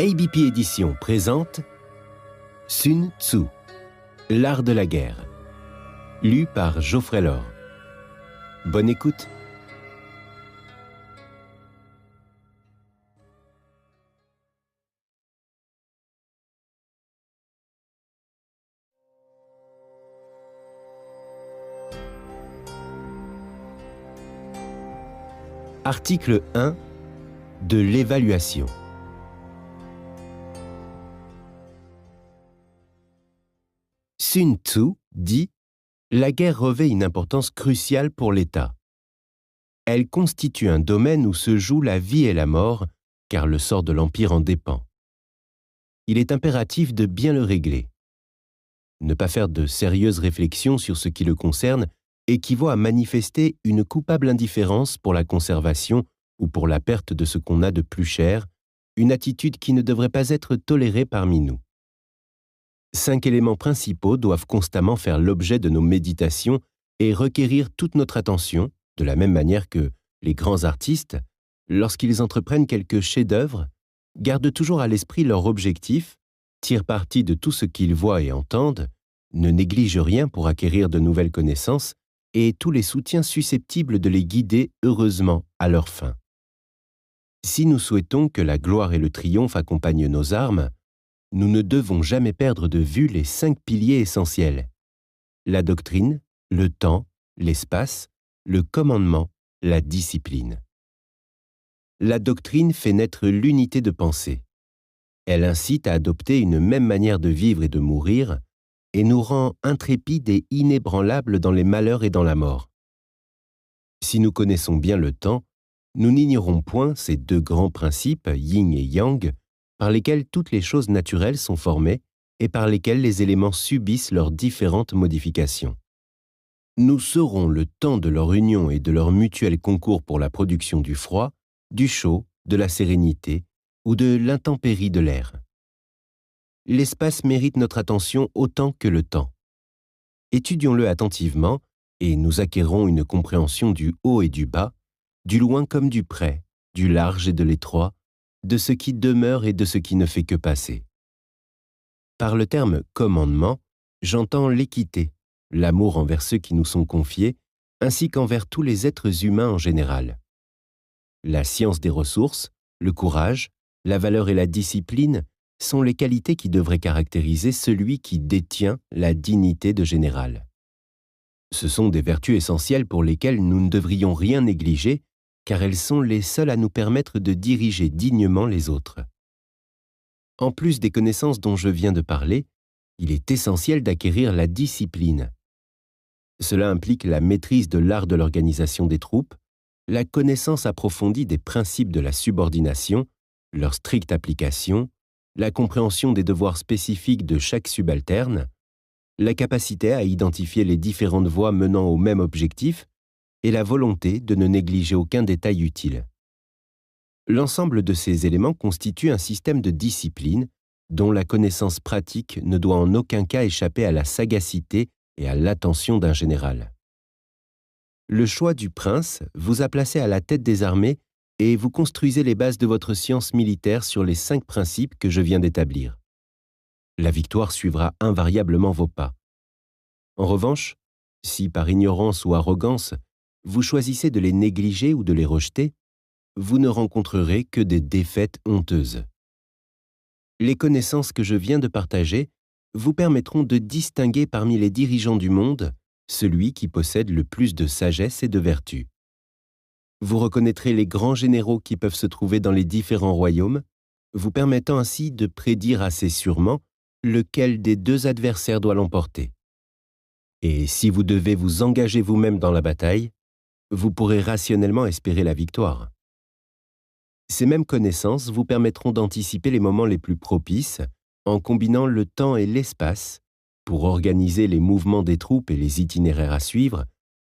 ABP Éditions présente Sun Tzu, l'art de la guerre, lu par Geoffrey Laure. Bonne écoute. Article 1 de l'évaluation. Sun Tzu dit « La guerre revêt une importance cruciale pour l'État. Elle constitue un domaine où se joue la vie et la mort, car le sort de l'Empire en dépend. Il est impératif de bien le régler. Ne pas faire de sérieuses réflexions sur ce qui le concerne équivaut à manifester une coupable indifférence pour la conservation ou pour la perte de ce qu'on a de plus cher, une attitude qui ne devrait pas être tolérée parmi nous. 5 éléments principaux doivent constamment faire l'objet de nos méditations et requérir toute notre attention, de la même manière que les grands artistes, lorsqu'ils entreprennent quelques chefs-d'œuvre, gardent toujours à l'esprit leur objectif, tirent parti de tout ce qu'ils voient et entendent, ne négligent rien pour acquérir de nouvelles connaissances et tous les soutiens susceptibles de les guider heureusement à leur fin. Si nous souhaitons que la gloire et le triomphe accompagnent nos armes, nous ne devons jamais perdre de vue les 5 piliers essentiels: la doctrine, le temps, l'espace, le commandement, la discipline. La doctrine fait naître l'unité de pensée. Elle incite à adopter une même manière de vivre et de mourir, et nous rend intrépides et inébranlables dans les malheurs et dans la mort. Si nous connaissons bien le temps, nous n'ignorons point ces 2 grands principes, yin et yang, par lesquels toutes les choses naturelles sont formées et par lesquels les éléments subissent leurs différentes modifications. Nous saurons le temps de leur union et de leur mutuel concours pour la production du froid, du chaud, de la sérénité ou de l'intempérie de l'air. L'espace mérite notre attention autant que le temps. Étudions-le attentivement et nous acquerrons une compréhension du haut et du bas, du loin comme du près, du large et de l'étroit, de ce qui demeure et de ce qui ne fait que passer. Par le terme « commandement », j'entends l'équité, l'amour envers ceux qui nous sont confiés, ainsi qu'envers tous les êtres humains en général. La science des ressources, le courage, la valeur et la discipline sont les qualités qui devraient caractériser celui qui détient la dignité de général. Ce sont des vertus essentielles pour lesquelles nous ne devrions rien négliger, car elles sont les seules à nous permettre de diriger dignement les autres. En plus des connaissances dont je viens de parler, il est essentiel d'acquérir la discipline. Cela implique la maîtrise de l'art de l'organisation des troupes, la connaissance approfondie des principes de la subordination, leur stricte application, la compréhension des devoirs spécifiques de chaque subalterne, la capacité à identifier les différentes voies menant au même objectif et la volonté de ne négliger aucun détail utile. L'ensemble de ces éléments constitue un système de discipline dont la connaissance pratique ne doit en aucun cas échapper à la sagacité et à l'attention d'un général. Le choix du prince vous a placé à la tête des armées et vous construisez les bases de votre science militaire sur les 5 principes que je viens d'établir. La victoire suivra invariablement vos pas. En revanche, si par ignorance ou arrogance, vous choisissez de les négliger ou de les rejeter, vous ne rencontrerez que des défaites honteuses. Les connaissances que je viens de partager vous permettront de distinguer parmi les dirigeants du monde celui qui possède le plus de sagesse et de vertu. Vous reconnaîtrez les grands généraux qui peuvent se trouver dans les différents royaumes, vous permettant ainsi de prédire assez sûrement lequel des 2 adversaires doit l'emporter. Et si vous devez vous engager vous-même dans la bataille, vous pourrez rationnellement espérer la victoire. Ces mêmes connaissances vous permettront d'anticiper les moments les plus propices en combinant le temps et l'espace pour organiser les mouvements des troupes et les itinéraires à suivre,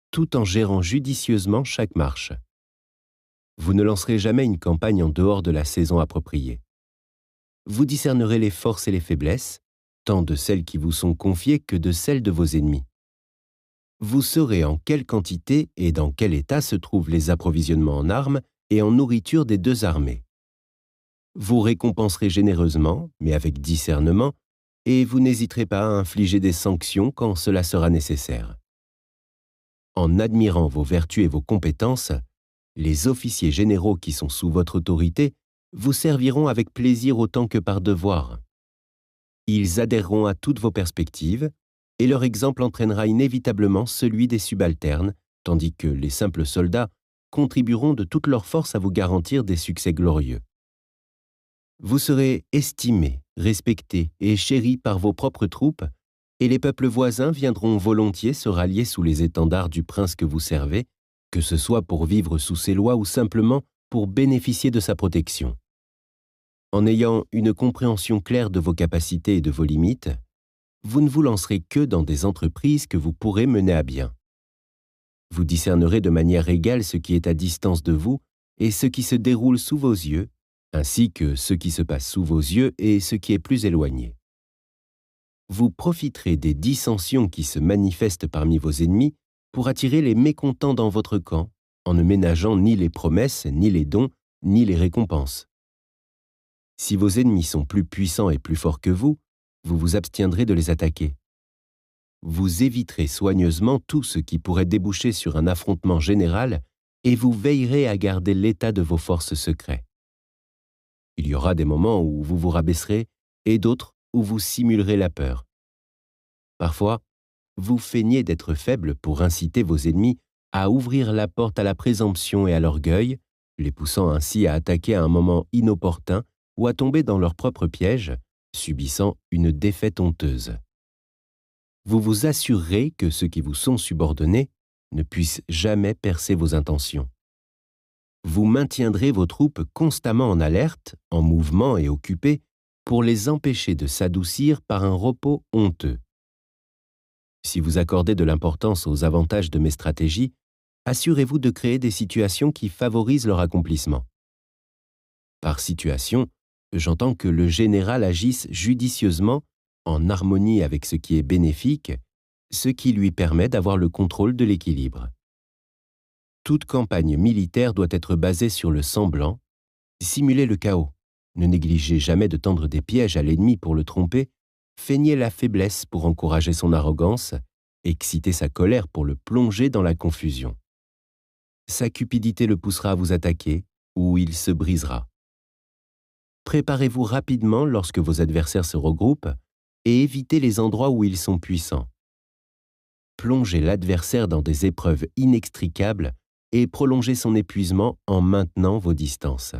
tout en gérant judicieusement chaque marche. Vous ne lancerez jamais une campagne en dehors de la saison appropriée. Vous discernerez les forces et les faiblesses, tant de celles qui vous sont confiées que de celles de vos ennemis. Vous saurez en quelle quantité et dans quel état se trouvent les approvisionnements en armes et en nourriture des 2 armées. Vous récompenserez généreusement, mais avec discernement, et vous n'hésiterez pas à infliger des sanctions quand cela sera nécessaire. En admirant vos vertus et vos compétences, les officiers généraux qui sont sous votre autorité vous serviront avec plaisir autant que par devoir. Ils adhéreront à toutes vos perspectives, et leur exemple entraînera inévitablement celui des subalternes, tandis que les simples soldats contribueront de toute leur force à vous garantir des succès glorieux. Vous serez estimé, respecté et chéri par vos propres troupes, et les peuples voisins viendront volontiers se rallier sous les étendards du prince que vous servez, que ce soit pour vivre sous ses lois ou simplement pour bénéficier de sa protection. En ayant une compréhension claire de vos capacités et de vos limites, vous ne vous lancerez que dans des entreprises que vous pourrez mener à bien. Vous discernerez de manière égale ce qui est à distance de vous et ce qui se déroule sous vos yeux, ainsi que ce qui se passe sous vos yeux et ce qui est plus éloigné. Vous profiterez des dissensions qui se manifestent parmi vos ennemis pour attirer les mécontents dans votre camp, en ne ménageant ni les promesses, ni les dons, ni les récompenses. Si vos ennemis sont plus puissants et plus forts que vous vous abstiendrez de les attaquer. Vous éviterez soigneusement tout ce qui pourrait déboucher sur un affrontement général et vous veillerez à garder l'état de vos forces secrets. Il y aura des moments où vous vous rabaisserez et d'autres où vous simulerez la peur. Parfois, vous feignez d'être faible pour inciter vos ennemis à ouvrir la porte à la présomption et à l'orgueil, les poussant ainsi à attaquer à un moment inopportun ou à tomber dans leur propre piège, subissant une défaite honteuse. Vous vous assurerez que ceux qui vous sont subordonnés ne puissent jamais percer vos intentions. Vous maintiendrez vos troupes constamment en alerte, en mouvement et occupées, pour les empêcher de s'adoucir par un repos honteux. Si vous accordez de l'importance aux avantages de mes stratégies, assurez-vous de créer des situations qui favorisent leur accomplissement. Par situation, j'entends que le général agisse judicieusement, en harmonie avec ce qui est bénéfique, ce qui lui permet d'avoir le contrôle de l'équilibre. Toute campagne militaire doit être basée sur le semblant, simuler le chaos. Ne négligez jamais de tendre des pièges à l'ennemi pour le tromper, feignez la faiblesse pour encourager son arrogance, excitez sa colère pour le plonger dans la confusion. Sa cupidité le poussera à vous attaquer, ou il se brisera. Préparez-vous rapidement lorsque vos adversaires se regroupent et évitez les endroits où ils sont puissants. Plongez l'adversaire dans des épreuves inextricables et prolongez son épuisement en maintenant vos distances.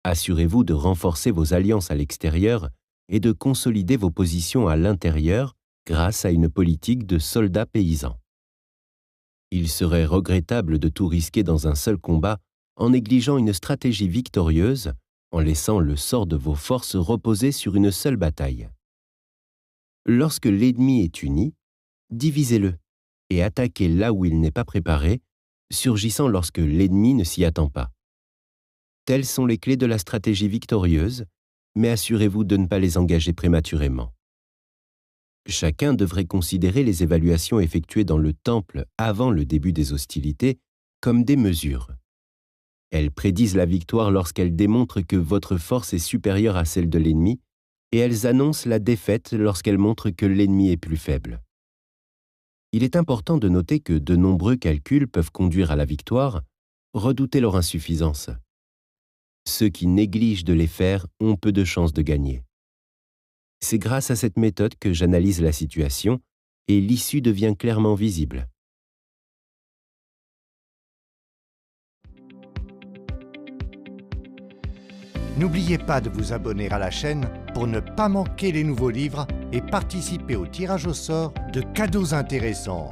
Assurez-vous de renforcer vos alliances à l'extérieur et de consolider vos positions à l'intérieur grâce à une politique de soldats paysans. Il serait regrettable de tout risquer dans un seul combat en négligeant une stratégie victorieuse, en laissant le sort de vos forces reposer sur une seule bataille. Lorsque l'ennemi est uni, divisez-le et attaquez là où il n'est pas préparé, surgissant lorsque l'ennemi ne s'y attend pas. Telles sont les clés de la stratégie victorieuse, mais assurez-vous de ne pas les engager prématurément. Chacun devrait considérer les évaluations effectuées dans le temple avant le début des hostilités comme des mesures. Elles prédisent la victoire lorsqu'elles démontrent que votre force est supérieure à celle de l'ennemi, et elles annoncent la défaite lorsqu'elles montrent que l'ennemi est plus faible. Il est important de noter que de nombreux calculs peuvent conduire à la victoire, redoutez leur insuffisance. Ceux qui négligent de les faire ont peu de chances de gagner. C'est grâce à cette méthode que j'analyse la situation et l'issue devient clairement visible. N'oubliez pas de vous abonner à la chaîne pour ne pas manquer les nouveaux livres et participer au tirage au sort de cadeaux intéressants.